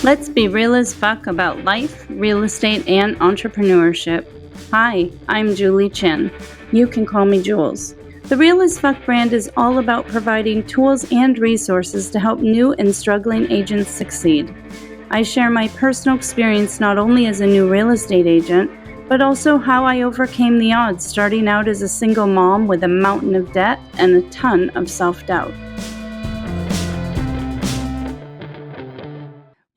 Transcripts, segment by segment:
Let's be real as fuck about life, real estate, and entrepreneurship. Hi, I'm Julie Chin. You can call me Jules. The Real as Fuck brand is all about providing tools and resources to help new and struggling agents succeed. I share my personal experience not only as a new real estate agent, but also how I overcame the odds starting out as a single mom with a mountain of debt and a ton of self-doubt.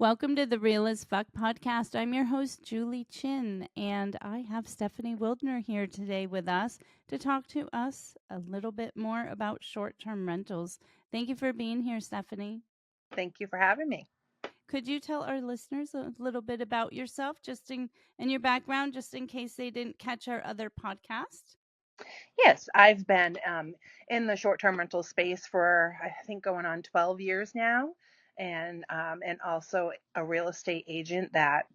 Welcome to the Real as Fuck podcast. I'm your host, Julie Chin, and I have Stephanie Wildoner here today with us to talk to us a little bit more about short-term rentals. Thank you for being here, Stephanie. Thank you for having me. Could you tell our listeners a little bit about yourself, and your background, just in case they didn't catch our other podcast? Yes, I've been in the short-term rental space for I think going on 12 years now, and also a real estate agent that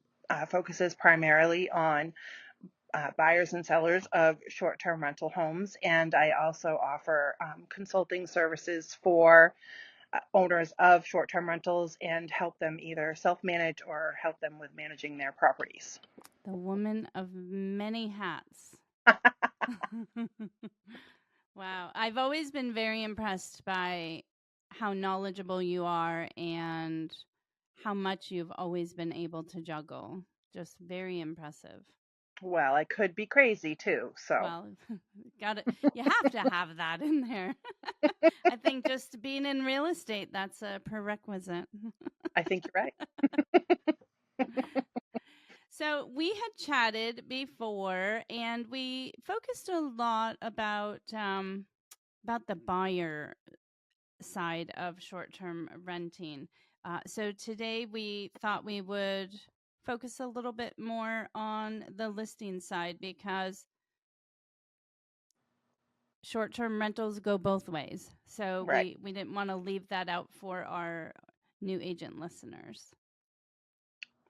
focuses primarily on buyers and sellers of short-term rental homes. And I also offer consulting services for owners of short-term rentals and help them either self-manage or help them with managing their properties. The woman of many hats. Wow. I've always been very impressed by how knowledgeable you are and how much you've always been able to juggle. Just very impressive. Well, I could be crazy too, so Well, got it. You have to have that in there. I think just being in real estate, that's a prerequisite. I think you're right. So we had chatted before, and we focused a lot about the buyer side of short-term renting. So today we thought we would focus a little bit more on the listing side because short-term rentals go both ways. So Right. we didn't want to leave that out for our new agent listeners.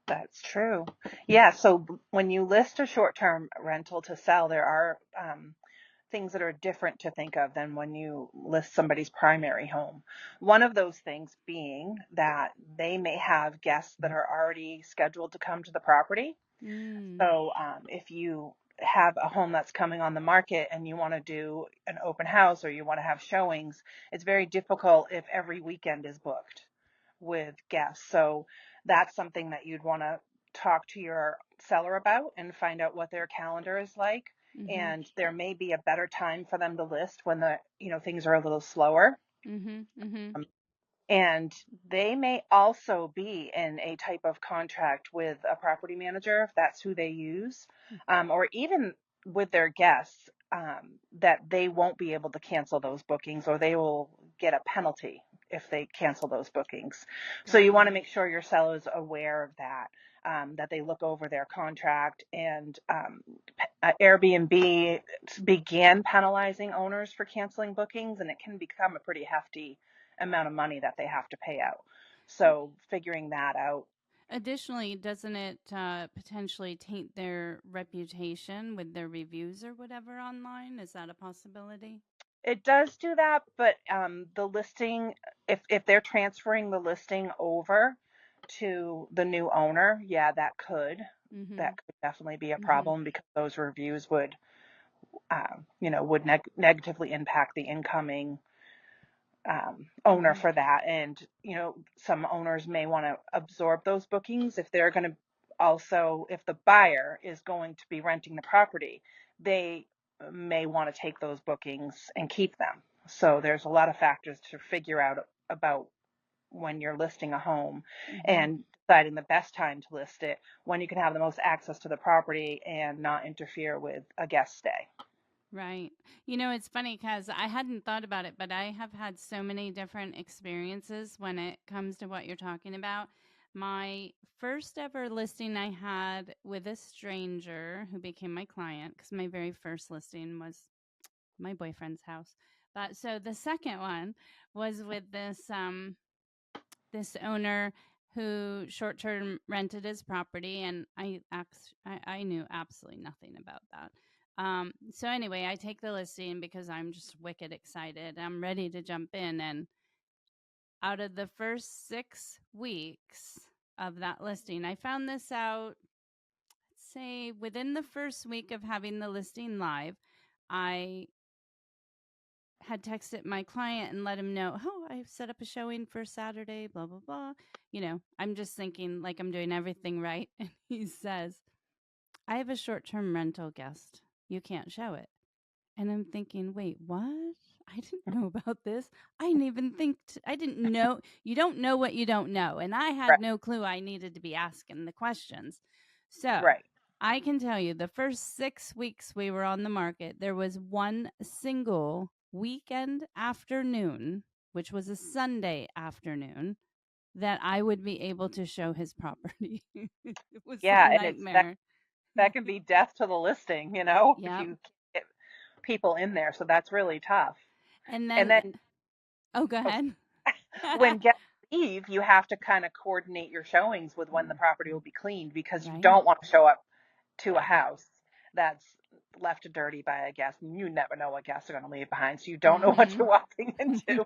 That's true. Yeah. So when you list a short-term rental to sell, there are things that are different to think of than when you list somebody's primary home. One of those things being that they may have guests that are already scheduled to come to the property. Mm. So if you have a home that's coming on the market and you want to do an open house or you want to have showings, it's very difficult if every weekend is booked with guests. So that's something that you'd want to talk to your seller about and find out what their calendar is like. Mhm. And there may be a better time for them to list when things are a little slower. Mhm. Mhm. Um, and they may also be in a type of contract with a property manager, if that's who they use, or even with their guests, that they won't be able to cancel those bookings or they will get a penalty if they cancel those bookings. So you Got want to it. make sure your seller is aware of that. That they look over their contract, and Airbnb began penalizing owners for canceling bookings, and it can become a pretty hefty amount of money that they have to pay out. So figuring that out. Additionally, doesn't it potentially taint their reputation with their reviews or whatever online? Is that a possibility? It does do that, but the listing, if they're transferring the listing over to the new owner, yeah, Mhm. that could definitely be a Mhm. problem because those reviews would negatively impact the incoming owner Mhm. for that. And, some owners may want to absorb those bookings if they're going to also, if the buyer is going to be renting the property, they may want to take those bookings and keep them. So there's a lot of factors to figure out about when you're listing a home Mhm. and deciding the best time to list it, when you can have the most access to the property and not interfere with a guest stay. Right. It's funny because I hadn't thought about it, but I have had so many different experiences when it comes to what you're talking about. My first ever listing I had with a stranger who became my client, because my very first listing was my boyfriend's house. But so the second one was with this owner who short term rented his property, and I knew absolutely nothing about that. So anyway, I take the listing because I'm just wicked excited. I'm ready to jump in, and out of the first 6 weeks of that listing. I found this out, say, within the first week of having the listing live. I had texted my client and let him know, oh, I've set up a showing for Saturday, blah, blah, blah. I'm just thinking like I'm doing everything right. And he says, I have a short term rental guest. You can't show it. And I'm thinking, wait, what? I didn't know about this. I didn't even think, I didn't know. You don't know what you don't know. And I had Right. no clue I needed to be asking the questions. So Right. I can tell you the first 6 weeks we were on the market, there was one single weekend afternoon, which was a Sunday afternoon, that I would be able to show his property. It was a Yeah, and it's nightmare. that can be death to the listing, if Yep. you get people in there. So that's really tough. And And then, then oh, go oh, ahead. when guests leave, you have to kind of coordinate your showings with when the property will be cleaned because you Right. don't want to show up to a house that's left dirty by a guest. And you never know what guests are going to leave behind, so you don't know what Mm-hmm. you're walking into.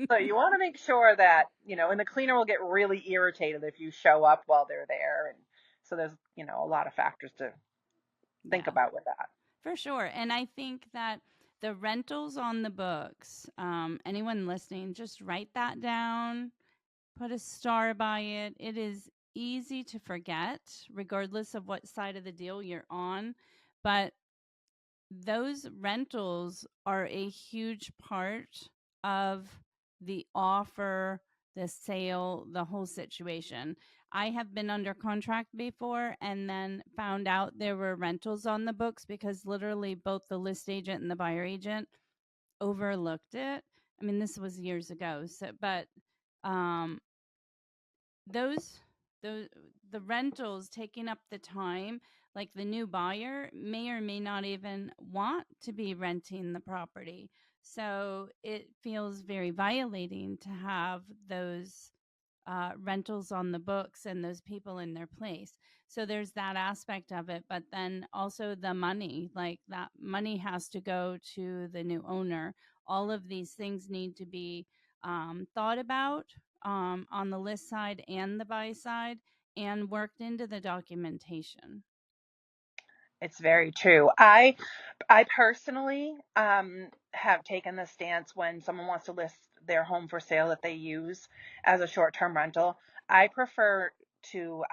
So you want to make sure that, and the cleaner will get really irritated if you show up while they're there. And so there's, a lot of factors to think Yeah, about with that. for sure. And I think that the rentals on the books, anyone listening, just write that down, put a star by it. It is easy to forget, regardless of what side of the deal you're on. But those rentals are a huge part of the offer, the sale, the whole situation. I have been under contract before and then found out there were rentals on the books because literally both the list agent and the buyer agent overlooked it. I mean, this was years ago. So, but um, those those the rentals taking up the time, like the new buyer may or may not even want to be renting the property, so it feels very violating to have those rentals on the books and those people in their place. So there's that aspect of it, but then also the money, like that money has to go to the new owner. All of these things need to be thought about on the list side and the buy side and worked into the documentation. It's very true. I personally have taken the stance when someone wants to list their home for sale that they use as a short-term rental. I prefer to,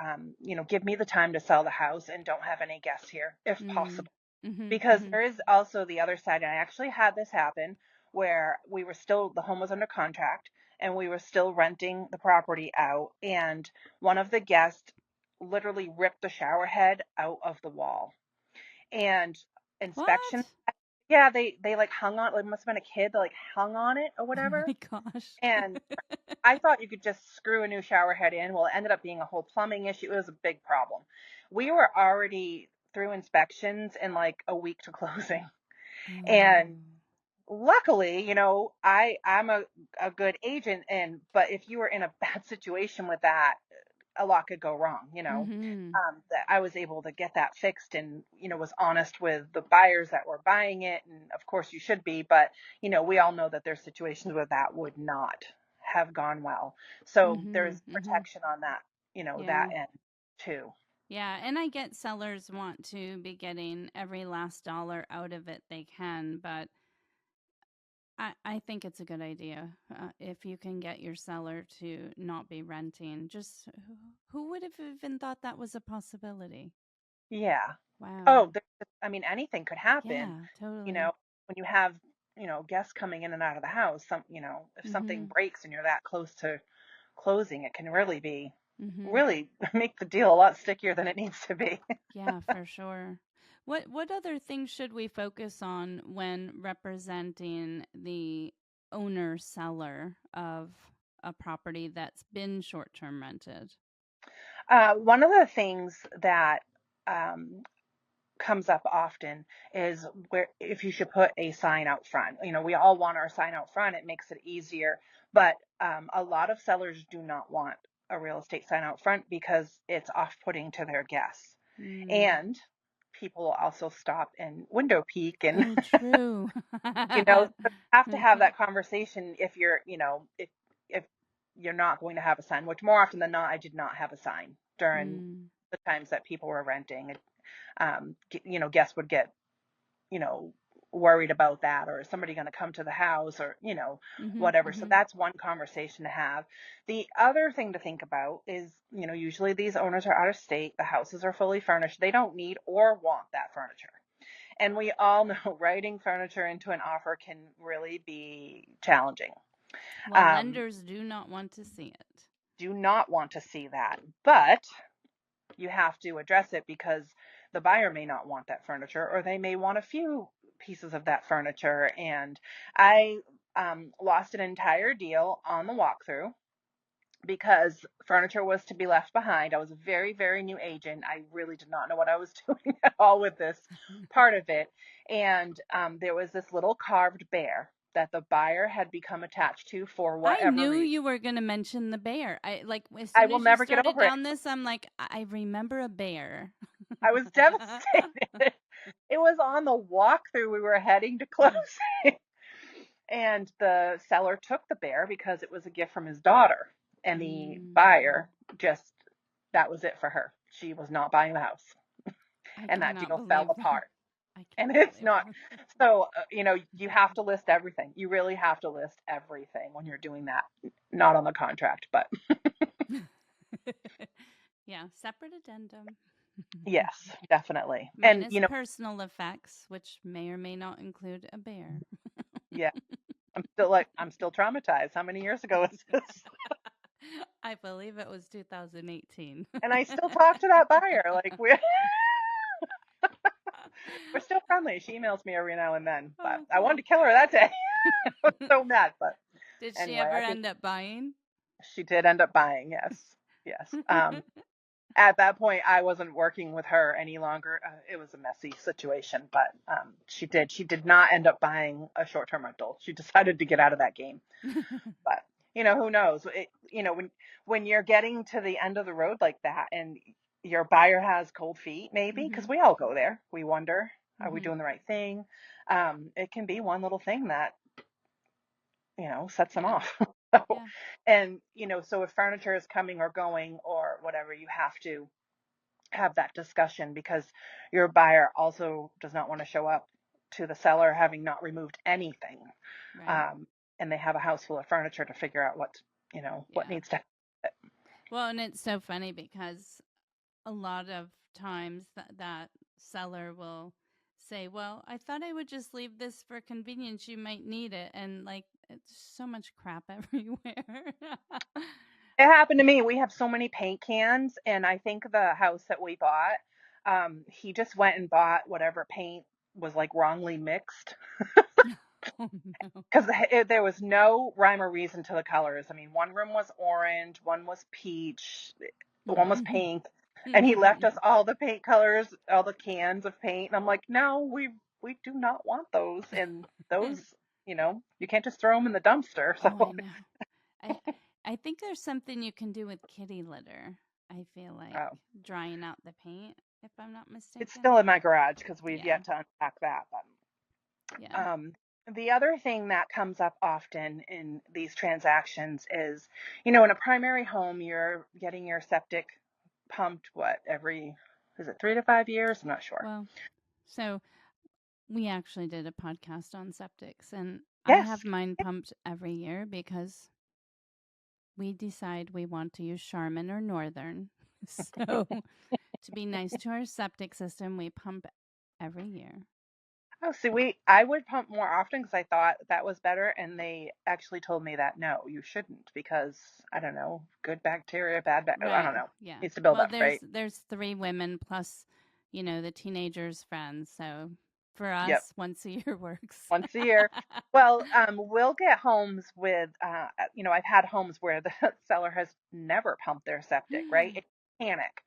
give me the time to sell the house and don't have any guests here if Mm. possible. Mm-hmm, Because mm-hmm. there is also the other side. And I actually had this happen where the home was under contract and we were still renting the property out. And one of the guests literally ripped the shower head out of the wall. And inspection, What? yeah, they like hung on, like must have been a kid that like hung on it or Oh whatever. my gosh. And I thought you could just screw a new shower head in. Well, it ended up being a whole plumbing issue. It was a big problem. We were already through inspections in like a week to closing. And Oh. luckily, I'm a good agent, but if you were in a bad situation with that, a lot could go wrong, Mm-hmm. that I was able to get that fixed and, was honest with the buyers that were buying it. And of course you should be, but, we all know that there's situations where that would not have gone well. So Mm-hmm. there's Mm-hmm. protection on that, that Yeah. end too. Yeah, and I get sellers want to be getting every last dollar out of it they can, but I think it's a good idea if you can get your seller to not be renting. Just who would have even thought that was a possibility? Yeah. Wow. Oh, I mean, anything could happen, Yeah, totally. when you have, guests coming in and out of the house, if something Mhm. breaks and you're that close to closing, it can Mhm. really make the deal a lot stickier than it needs to be. Yeah, for sure. What other things should we focus on when representing the owner seller of a property that's been short-term rented? One of the things that um, comes up often is where if you should put a sign out front. We all want our sign out front. It makes it easier, but a lot of sellers do not want a real estate sign out front because it's off-putting to their guests. Mm. And people will also stop and window peek and Oh, true. so you have to have that conversation if you're, if you're not going to have a sign, which more often than not, I did not have a sign during Mm. the times that people were renting. Guests would get, worried about that, or is somebody going to come to the house, or, Mhm. whatever. So Mhm. that's one conversation to have. The other thing to think about is, usually these owners are out of state. The houses are fully furnished. They don't need or want that furniture. And we all know writing furniture into an offer can really be challenging. Well, Um, lenders do not want to see it. do not want to see that, but you have to address it because the buyer may not want that furniture, or they may want a few pieces of that furniture. And I lost an entire deal on the walkthrough because furniture was to be left behind. I was a very, very new agent. I really did not know what I was doing at all with this part of it. And there was this little carved bear that the buyer had become attached to for I whatever knew reason. you were going to mention the bear. I like as I soon will as you never get started over it. down this, I'm like, I remember a bear. I was devastated. It was on the walkthrough. We were heading to closing, and the seller took the bear because it was a gift from his daughter. And the Mm. buyer just, that was it for her. She was not buying the house, I and that cannot deal fell believe that. apart. I And can't it's believe not. So, you have to list everything. You really have to list everything when you're doing that. Not on the contract, but that. Yeah, separate addendum. yes, definitely. And, Minus personal effects, which may or may not include a bear. yeah, I'm still traumatized. How many years ago is this? I believe it was 2018. And I still talk to that buyer. Like, we're still friendly. She emails me every now and then, but Oh, I wanted to good. kill her that day. I was so mad. But Did she anyway, ever I think end up buying? she did end up buying. Yes, yes. At that point, I wasn't working with her any longer. It was a messy situation, but she did not end up buying a short-term rental. She decided to get out of that game. But who knows? When you're getting to the end of the road like that, and your buyer has cold feet, maybe, because Mhm. we all go there. We wonder, are we Mhm. doing the right thing? It can be one little thing that sets them Yeah. off. So, Yeah. and so if furniture is coming or going or whatever, you have to have that discussion, because your buyer also does not want to show up to the seller having not removed anything, Right. um, and they have a house full of furniture to figure out what Yeah. needs to. Well, and it's so funny because a lot of times that seller will say, "Well, I thought I would just leave this for convenience. You might need it." And like it's so much crap everywhere. It happened to me. We have so many paint cans, and I think the house that we bought, he just went and bought whatever paint was like wrongly mixed, Oh no. because there was no rhyme or reason to the colors. I mean, one room was orange, one was peach, one was pink, and he left us all the paint colors, all the cans of paint. And I'm like, no, we do not want those. And those, you can't just throw them in the dumpster. Oh, I So, know. I I think there's something you can do with kitty litter. I feel like oh, drying out the paint, if I'm not it's mistaken. still in my garage because we've Yeah. yet to unpack that. But Yeah. the other thing that comes up often in these transactions is, in a primary home, you're getting your septic pumped, what, every, is it 3 to 5 years? I'm not sure. Well, so we actually did a podcast on septics, and I Yes. have mine pumped every year because we decide we want to use Charmin or Northern. So, to be nice to our septic system, we pump every year. Oh, see, I would pump more often because I thought that was better, and they actually told me that no, you shouldn't, because I don't know, good bacteria, I don't Right. know, Yeah. needs to build Well, up, right? there's three women plus, the teenagers' friends. So for Yep, us, once a year works. once a year. Well, we'll get homes with, I've had homes where the seller has never pumped their septic, right? It's panic,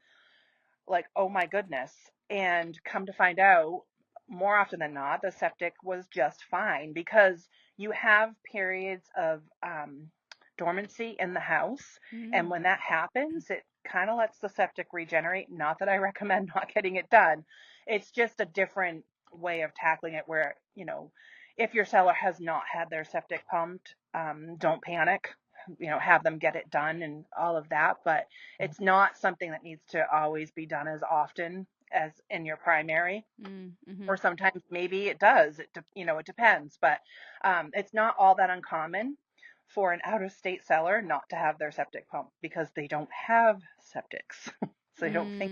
like, oh my goodness. And come to find out, more often than not, the septic was just fine, because you have periods of dormancy in the house. And Mm. when that happens, it kind of lets the septic regenerate. Not that I recommend not getting it done. It's just a different way of tackling it, where, if your seller has not had their septic pumped, don't panic. have them get it done and all of that, but it's not something that needs to always be done as often as in your primary. Mm-hmm. Or sometimes maybe it does. It depends, but it's not all that uncommon for an out of state seller not to have their septic pump because they don't have septics. So they don't think.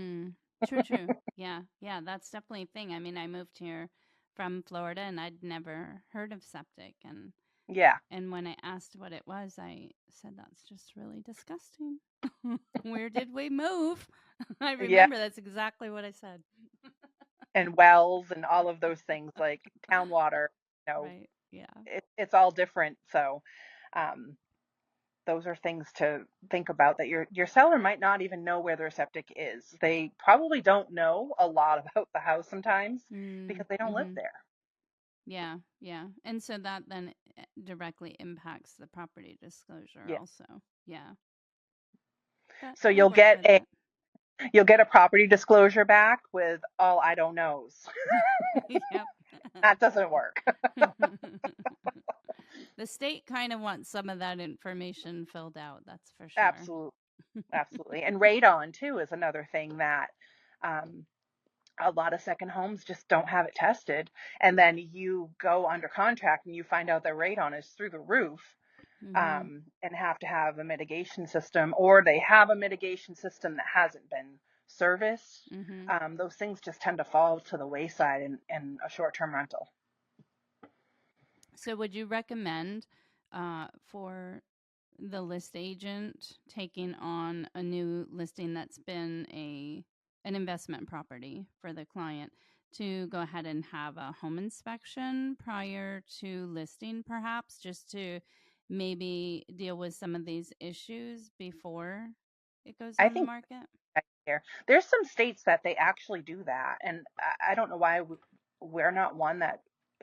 True, true. Yeah, yeah, that's definitely a thing. I mean, I moved here from Florida and I'd never heard of septic, Yeah. and when I asked what it was, I said that's just really disgusting. Where did we move? I Yeah. remember that's exactly what I said. And wells and all of those things like town water, Right. Yeah. it's all different. So um, those are things to think about, that your seller might not even know where their septic is. They probably don't know a lot about the house sometimes because they don't live Mm-hmm. there. Yeah, yeah. And so that then directly impacts the property disclosure Yeah. also. Yeah. But So we work with it. you'll get a property disclosure back with all I don't knows. Yep. That doesn't work. The state kind of wants some of that information filled out, that's for sure. Absolutely. Absolutely. And radon too is another thing that um, a lot of second homes just don't have it tested. And then you go under contract and you find out that radon is through the roof, Mm-hmm. and have to have a mitigation system, or they have a mitigation system that hasn't been serviced. Mm-hmm. Those things just tend to fall to the wayside in a short term rental. So, would you recommend for the list agent taking on a new listing that's been an investment property for the client to go ahead and have a home inspection prior to listing, perhaps, just to maybe deal with some of these issues before it goes I on the think market? here. There's some states that they actually do that, and I don't know why we're not one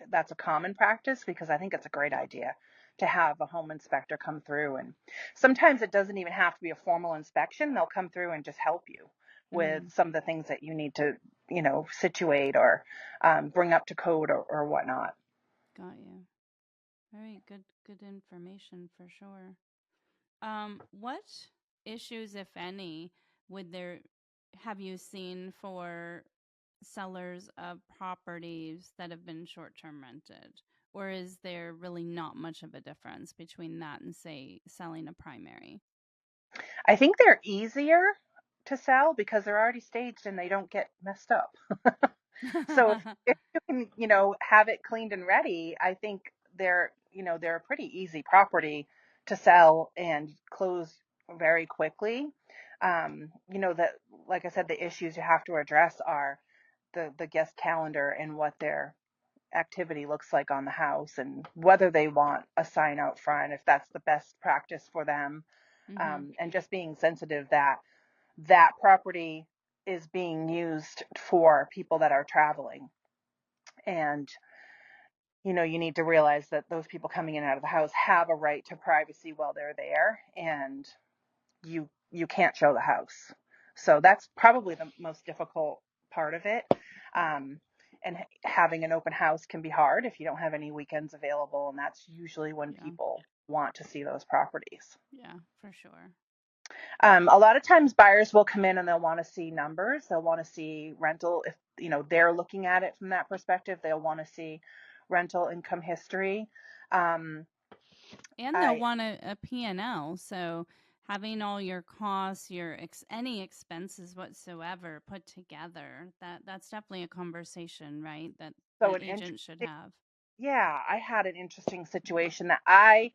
that's a common practice, because I think it's a great idea to have a home inspector come through. And sometimes it doesn't even have to be a formal inspection. They'll come through and just help you with Mm, some of the things that you need to, situate or bring up to code, or whatnot. got you. All right, good information for sure. What issues, if any, would there have you seen for sellers of properties that have been short term rented? Or is there really not much of a difference between that and, say, selling a primary? I think they're easier to sell because they're already staged and they don't get messed up. So if you can, have it cleaned and ready, I think they're a pretty easy property to sell and close very quickly. That, like I said, the issues you have to address are the guest calendar and what their activity looks like on the house, and whether they want a sign out front, if that's the best practice for them, Mm-hmm. and just being sensitive that that property is being used for people that are traveling. And you need to realize that those people coming in and out of the house have a right to privacy while they're there, and you can't show the house. So that's probably the most difficult part of it. And having an open house can be hard if you don't have any weekends available, and that's usually when Yeah, people want to see those properties. yeah, for sure. A lot of times buyers will come in and they'll want to see numbers. They'll want to see rental. If, they're looking at it from that perspective, they'll want to see rental income history. Um, And they'll I, want a P&L. So having all your costs, any expenses whatsoever put together, that's definitely a conversation, right? That so the an agent should interesting, have. yeah, I had an interesting situation that I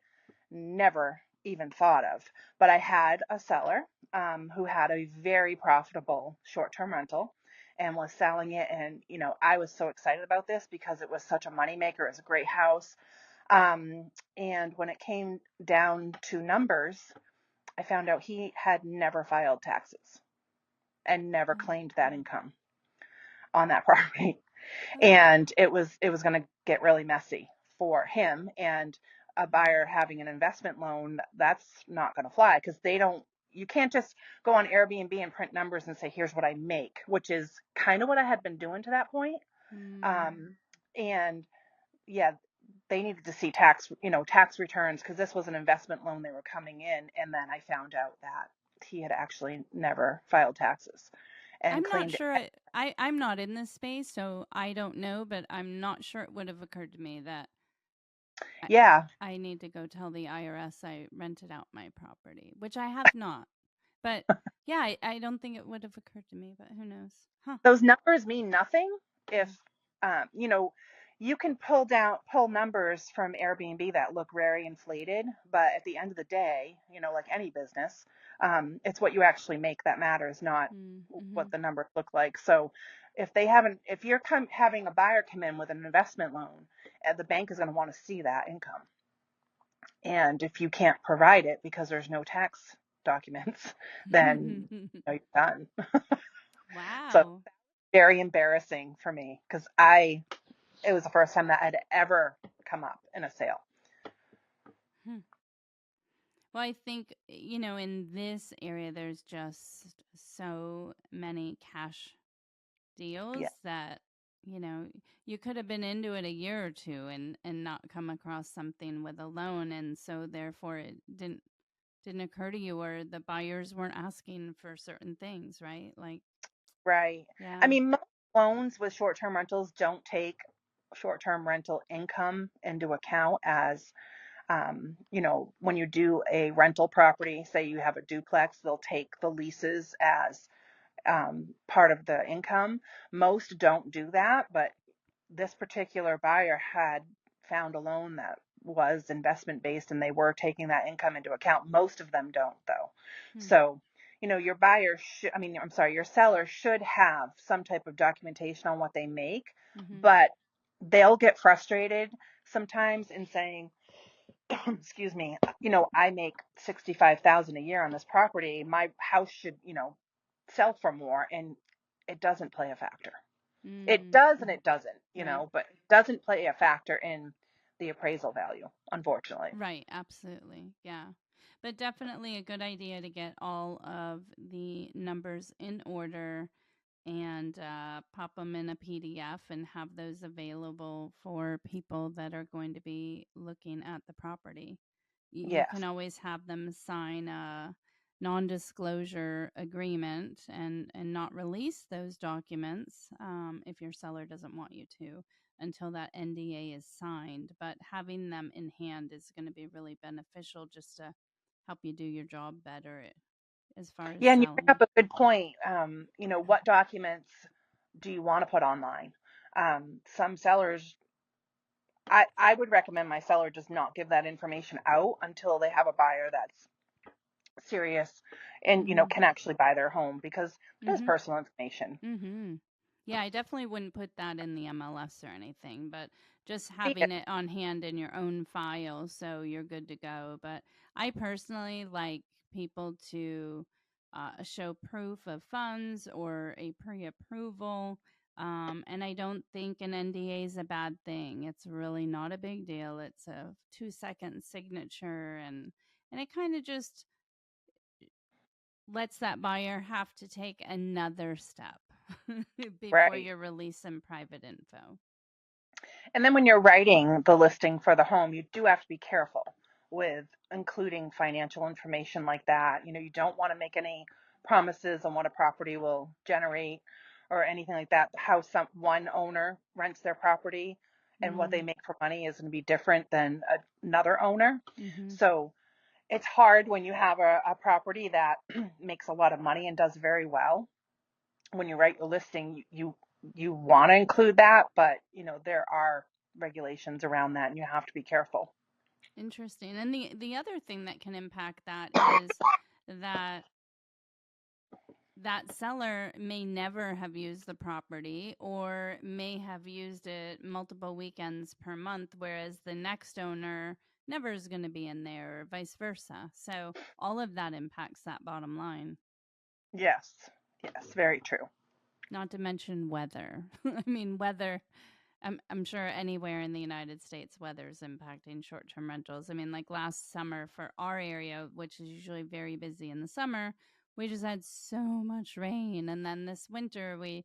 never even thought of, but I had a seller who had a very profitable short-term rental and was selling it. And, I was so excited about this because it was such a moneymaker. It was a great house. And when it came down to numbers, I found out he had never filed taxes and never Oh, claimed that income on that property. oh. And it was going to get really messy for him. And a buyer having an investment loan, that's not going to fly, because you can't just go on Airbnb and print numbers and say, here's what I make, which is kind of what I had been doing to that point. Mm, And yeah, they needed to see tax returns because this was an investment loan they were coming in. And then I found out that he had actually never filed taxes and I'm not claimed it. sure I'm not in this space, so I don't know, but I'm not sure it would have occurred to me that I, Yeah, I need to go tell the IRS I rented out my property, which I have not. But yeah, I don't think it would have occurred to me, but who knows? Huh. those numbers mean nothing if Mm. you know, you can pull numbers from Airbnb that look very inflated, but at the end of the day, like any business, it's what you actually make that matters, not Mm-hmm. what the numbers look like. So if you're having a buyer come in with an investment loan, the bank is going to want to see that income. And if you can't provide it because there's no tax documents, then you're done. So Wow. very embarrassing for me because it was the first time that had ever come up in a sale. Hmm. Well, I think, in this area, there's just so many cash Yeah, deals that, you know, you could have been into it a year or two and not come across something with a loan. And so therefore it didn't occur to you, or the buyers weren't asking for certain things, right? Like, right. I yeah. mean, most loans with short-term rentals don't take short-term rental income into account as, when you do a rental property, say you have a duplex, they'll take the leases as part of the income. Most don't do that, but this particular buyer had found a loan that was investment based and they were taking that income into account. Most of them don't, though. Hmm. So, your seller should have some type of documentation on what they make, Mm-hmm. but they'll get frustrated sometimes in saying, excuse me, I make 65,000 a year on this property. My house should, sell for more, and it doesn't play a factor. It Mm. does and it doesn't, Right. but it doesn't play a factor in the appraisal value, unfortunately. Right, absolutely. Yeah. But definitely a good idea to get all of the numbers in order and pop them in a PDF and have those available for people that are going to be looking at the property. You can Yes. always have them sign a non-disclosure agreement and not release those documents if your seller doesn't want you to until that NDA is signed. But having them in hand is going to be really beneficial just to help you do your job better as far as Yeah, and you bring selling. up a good point. What documents do you want to put online? Some sellers, I would recommend my seller just not give that information out until they have a buyer that's serious and, Mm-hmm. can actually buy their home because it is Mm-hmm. personal information. Mm-hmm. Yeah, I definitely wouldn't put that in the MLS or anything, but just Yeah, having it on hand in your own file so you're good to go. But I personally like people to show proof of funds or a pre approval. And I don't think an NDA is a bad thing. It's really not a big deal. It's a 2-second signature, and it kind of just lets that buyer have to take another step before right. you release some private info. And then when you're writing the listing for the home, you do have to be careful with including financial information like that. You don't want to make any promises on what a property will generate or anything like that. How one owner rents their property and what they Mm, make for money is going to be different than another owner. mm-hmm. So it's hard when you have a property that makes a lot of money and does very well. When you write your listing, you want to include that, but there are regulations around that, and you have to be careful. Interesting. And the other thing that can impact that is that that seller may never have used the property or may have used it multiple weekends per month, whereas the next owner never is going to be in there or vice versa. So all of that impacts that bottom line. Yes, yes, very true. Not to mention weather. I mean, weather. I'm sure anywhere in the United States, weather's impacting short term rentals. I mean, like last summer for our area, which is usually very busy in the summer, we just had so much rain. And then this winter, we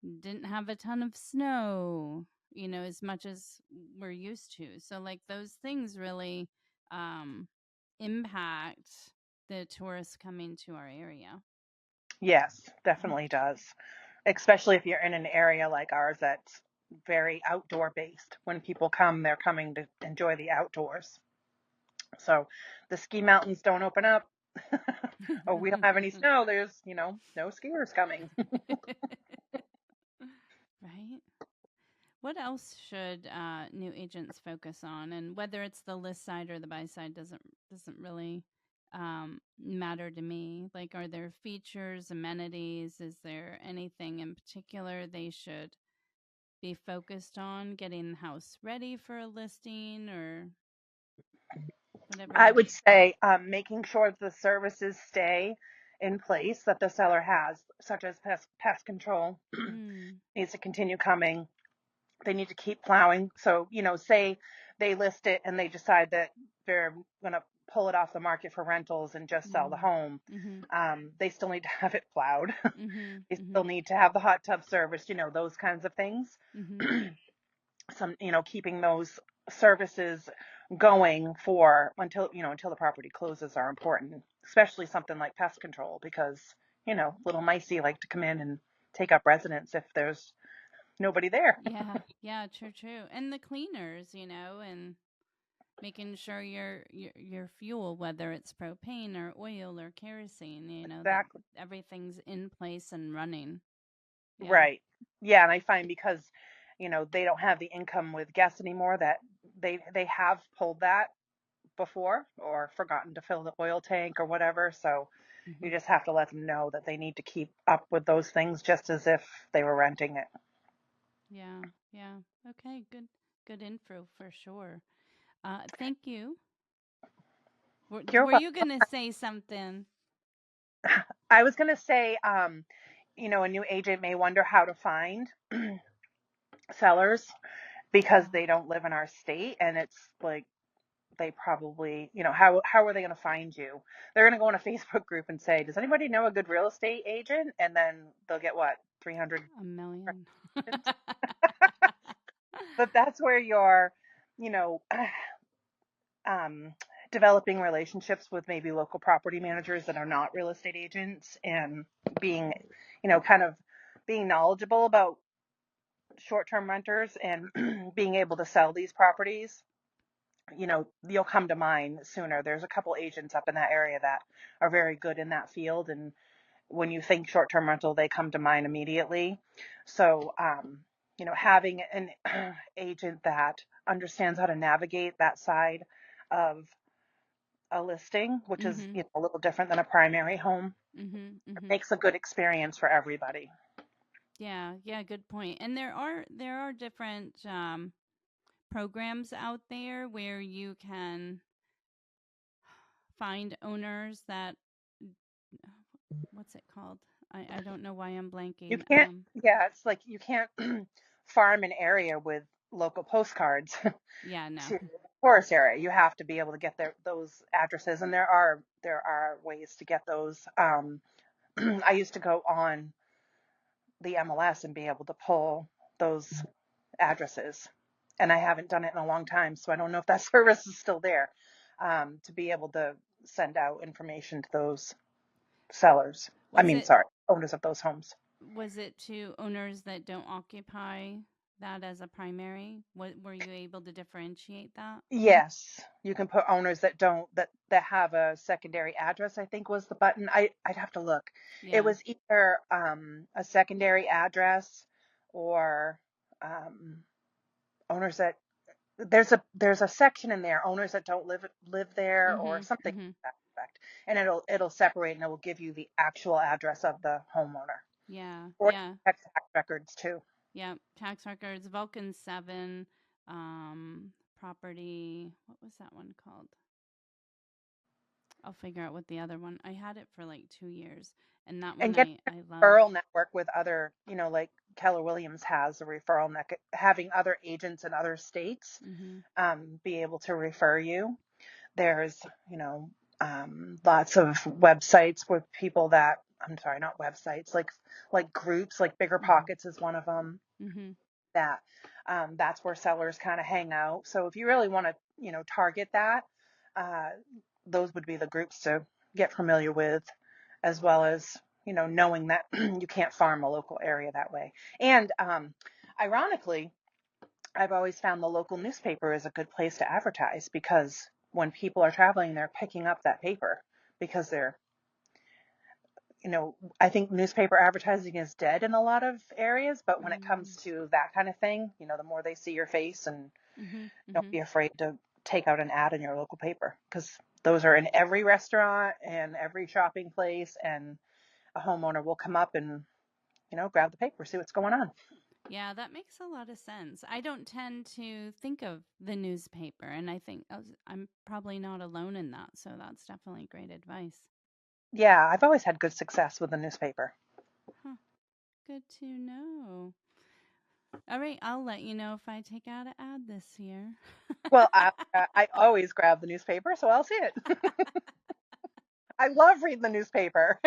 didn't have a ton of snow. as much as we're used to. So, like, those things really um, impact the tourists coming to our area. Yes, definitely does. Especially if you're in an area like ours that's very outdoor based. When people come, they're coming to enjoy the outdoors. So the ski mountains don't open up. Or we don't have any snow. There's, no skiers coming. Right? What else should new agents focus on? And whether it's the list side or the buy side doesn't really matter to me. Like, are there features, amenities? Is there anything in particular they should be focused on? Getting the house ready for a listing or I whatever? would say making sure the services stay in place that the seller has, such as pest control, Mm, needs to continue coming. They need to keep plowing. So, say they list it and they decide that they're going to pull it off the market for rentals and just sell the mm, home. mm-hmm, They still need to have it plowed. mm-hmm, They mm-hmm, still need to have the hot tub service, those kinds of things. mm-hmm. Keeping those services going for until the property closes are important, especially something like pest control because, little micey like to come in and take up residence if there's nobody there. Yeah, yeah, true, true. And the cleaners, and making sure your fuel, whether it's propane or oil or kerosene, that Exactly. everything's in place and running. Yeah. Right. Yeah, and I find because, they don't have the income with guests anymore that they have pulled that before or forgotten to fill the oil tank or whatever. So Hmm. you just have to let them know that they need to keep up with those things just as if they were renting it. Yeah. Yeah. Okay. Good info for sure. Thank you. You're Were wel- you gonna say something? I was going to say, a new agent may wonder how to find sellers because Yeah. they don't live in our state, and it's like they probably, how are they going to find you? They're going to go in a Facebook group and say, "Does anybody know a good real estate agent?" And then they'll get what, 300 A million. recommendations. But that's where you're, you know, um, developing relationships with maybe local property managers that are not real estate agents and being, kind of being knowledgeable about short-term renters and being able to sell these properties. You'll come to mind sooner. There's a couple agents up in that area that are very good in that field. And when you think short-term rental, they come to mind immediately. So, having an agent that understands how to navigate that side of a listing, which is, Mhm. a little different than a primary home, Mhm. Mhm. makes a good experience for everybody. Yeah. Yeah. Good point. And there are different programs out there where you can find owners that what's it called? I don't know why I'm You blanking. can't, yeah, it's like you can't farm an area with local postcards Yeah, no. to tourist area. You have to be able to get those addresses, and there are ways to get those. I used to go on the MLS and be able to pull those addresses, and I haven't done it in a long time, so I don't know if that service is still there, to be able to send out information to those sellers. I Was mean, it sorry, owners of those homes. was it to owners that don't occupy that as a primary? Were you able to differentiate that? Yes, you can put owners that don't that have a secondary address, I think was the button. I'd have to look. It Yeah. was either a secondary address or um, owners that there's a section in there, owners that don't live there or Mhm. something to Mhm. that effect. And it'll separate and it will give you the actual address of the homeowner Yeah. or Yeah. tax records too. Yeah. Tax records, Vulcan 7, property, what was that one called? I'll figure out what the other one. I had it for like 2 years and that And one getting I a loved. referral network with other, like Keller Williams has a referral network, having other agents in other states Mhm. be able to refer you. There's, lots of websites with people that, I'm sorry, not websites, like groups, like Bigger Mhm. Pockets is one of them. Mhm. that that's where sellers kind of hang out. So if you really want to, target that, uh, those would be the groups to get familiar with, as well as, knowing that you can't farm a local area that way. And ironically, I've always found the local newspaper is a good place to advertise, because when people are traveling, they're picking up that paper because they're, I think newspaper advertising is dead in a lot of areas, but when it comes to that kind of thing, the more they see your face, and don't be afraid to take out an ad in your local paper, because those are in every restaurant and every shopping place, and a homeowner will come up and, grab the paper, see what's going on. Yeah, that makes a lot of sense. I don't tend to think of the newspaper, and I think I'm probably not alone in that. So that's definitely great advice. Yeah, I've always had good success with the newspaper. Huh, good to know. All right, I'll let you know if I take out an ad this year. Well, I always grab the newspaper, so I'll see it. I love reading the newspaper.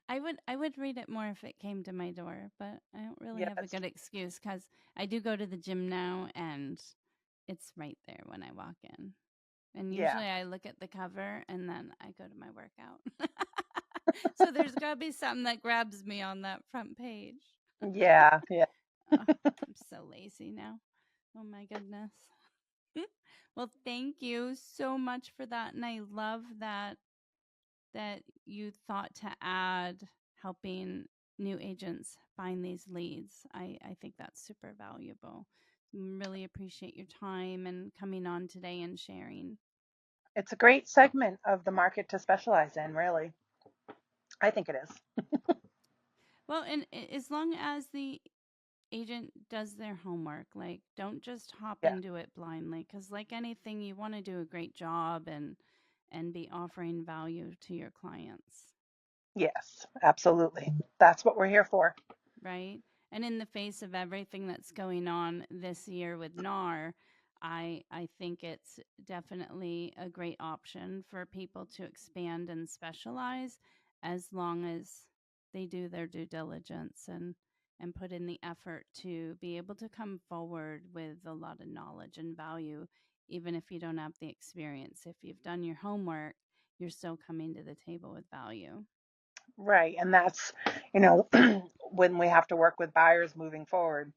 I would read it more if it came to my door, but I don't really Yeah, have a that's good excuse because I do go to the gym now and it's right there when I walk in. And yeah, usually I look at the cover and then I go to my workout. So there's got to be something that grabs me on that front page. yeah, yeah. Oh, I'm so lazy now. Oh my goodness. Well, thank you so much for that. And I love that you thought to add helping new agents find these leads. I think that's super valuable. Really appreciate your time and coming on today and sharing. It's a great segment of the market to specialize in, really. I think it is. Well, and as long as the agent does their homework, like don't just hop Yeah. into it blindly, because like anything, you want to do a great job and be offering value to your clients. Yes, absolutely. That's what we're here for. Right? And in the face of everything that's going on this year with NAR, I think it's definitely a great option for people to expand and specialize as long as they do their due diligence and put in the effort to be able to come forward with a lot of knowledge and value, even if you don't have the experience. If you've done your homework, you're still coming to the table with value. Right. And that's, when we have to work with buyers moving forward,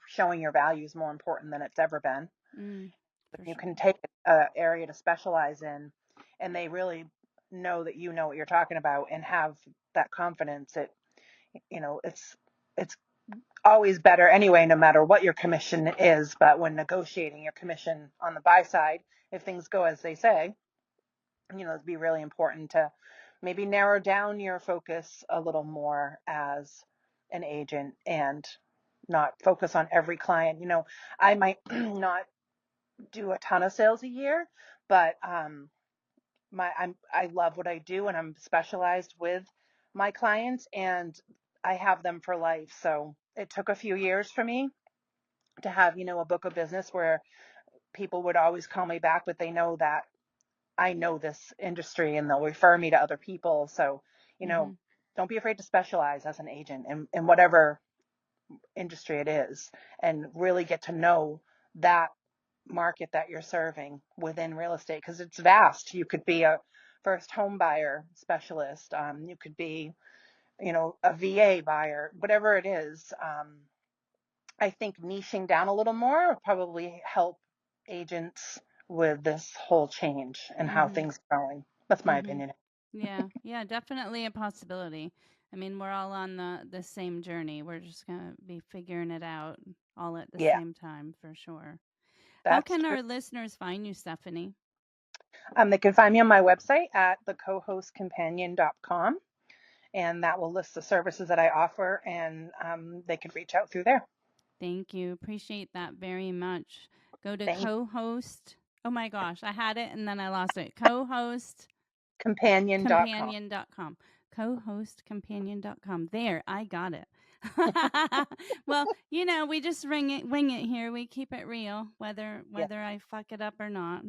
showing your value is more important than it's ever been. Mm, for You sure. can take an area to specialize in, and they really know that you know what you're talking about and have that confidence. It's always better anyway, no matter what your commission is. But when negotiating your commission on the buy side, if things go as they say, it'd be really important to maybe narrow down your focus a little more as an agent, and not focus on every client. I might not do a ton of sales a year, but I love what I do, and I'm specialized with my clients, and I have them for life. So it took a few years for me to have, a book of business where people would always call me back, but they know that I know this industry and they'll refer me to other people. So, you Mm-hmm. know, don't be afraid to specialize as an agent in whatever industry it is, and really get to know that market that you're serving within real estate, because it's vast. You could be a first home buyer specialist. You could be, a VA buyer, whatever it is. I think niching down a little more will probably help agents with this whole change and how Mm-hmm. things are going. That's my Mm-hmm. opinion. Yeah, yeah, definitely a possibility. I mean, we're all on the same journey. We're just gonna be figuring it out all at the Yeah, same time for sure. How that's can true. our listeners find you, Stephanie? They can find me on my website at thecohostcompanion.com, and that will list the services that I offer, and they can reach out through there. Thank you. Appreciate that very much. Go to Thank co-host. Oh my gosh, I had it and then I lost it. Co-host companion.com. companion.com. Co-host companion.com. There, I got it. Well, we just wing it here. We keep it real, whether Yeah, whether I fuck it up or not.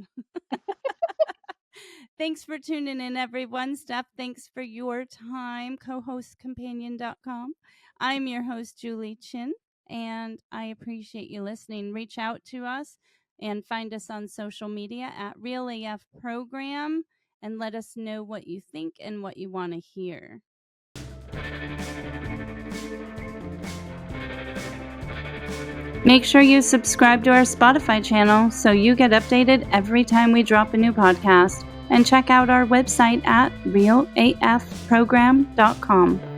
Thanks for tuning in, everyone. Steph, thanks for your time. Co-host companion.com. I'm your host, Julie Chin. and I appreciate you listening. Reach out to us and find us on social media at Real AF Program and let us know what you think and what you want to hear. Make sure you subscribe to our Spotify channel so you get updated every time we drop a new podcast. And check out our website at realafprogram.com.